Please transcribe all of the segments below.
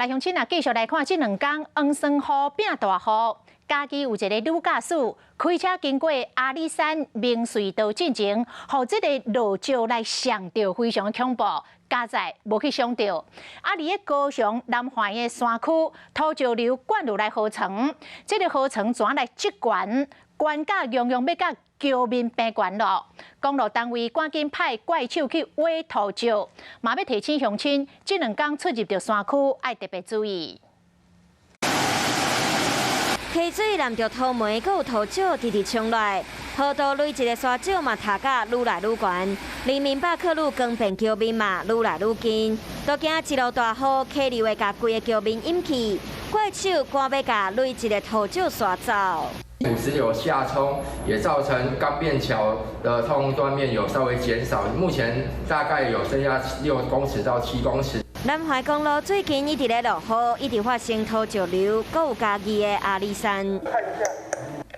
来乡亲啊，继续来看这2天黄霜雨变大雨。嘉义有一个女驾驶开车经过阿里山明隧道进前，互这个落石来上到非常恐怖，加载无去想到。啊，伫个高雄南环的山区，土石流灌入来河床，这个河床怎来积悬？悬架洋洋要甲桥面平悬咯，公路单位赶紧派怪手去挖土石，嘛要提醒乡亲，这2天出入到山区要特别注意。溪水淋着土煤，阁有土石直直冲来，河道累积的沙石嘛，塔甲愈来愈悬，黎明北客路更变桥面嘛，愈来愈近，都惊一路大雨，溪流会甲规个桥面淹去，怪手赶要甲累积的土石刷走。土石流下冲，也造成钢便桥的通断面有稍微减少，目前大概有剩下6公尺到7公尺。南环公路最近一直咧落雨，一直发生土石流，阁有嘉义的阿里山。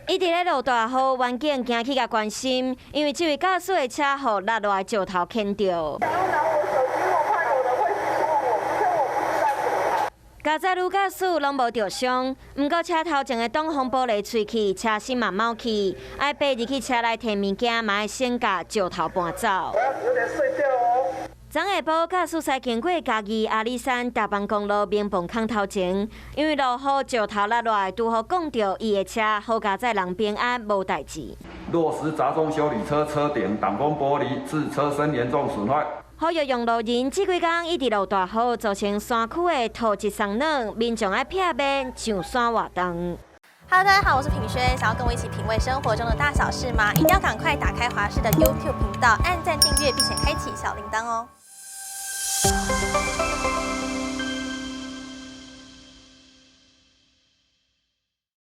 一直咧落大雨，环境行起甲关心，因为这位驾驶的车互落来石头牵着。加载女驾驶拢无着伤，不过车头前的挡风玻璃碎去，车身嘛冒气，爱爬入去车内摕物件，嘛要先甲石头搬走。有点碎掉哦。昨下晡，驾驶驶经过嘉义阿里山大浜公路明凤坑头前，因为落雨石头落来，拄好讲到伊的车，好加载人平安，无代志。落实集中修理车顶挡风玻璃，致车身严重损坏。好有用路人，这几天一直落大雨，造成山区的土质松软，民众爱避免上山活动。Hello， 大家好，我是品轩。想要跟我一起品味生活中的大小事吗？一定要赶快打开华视的 YouTube 频道，按赞、订阅，并且开启小铃铛哦。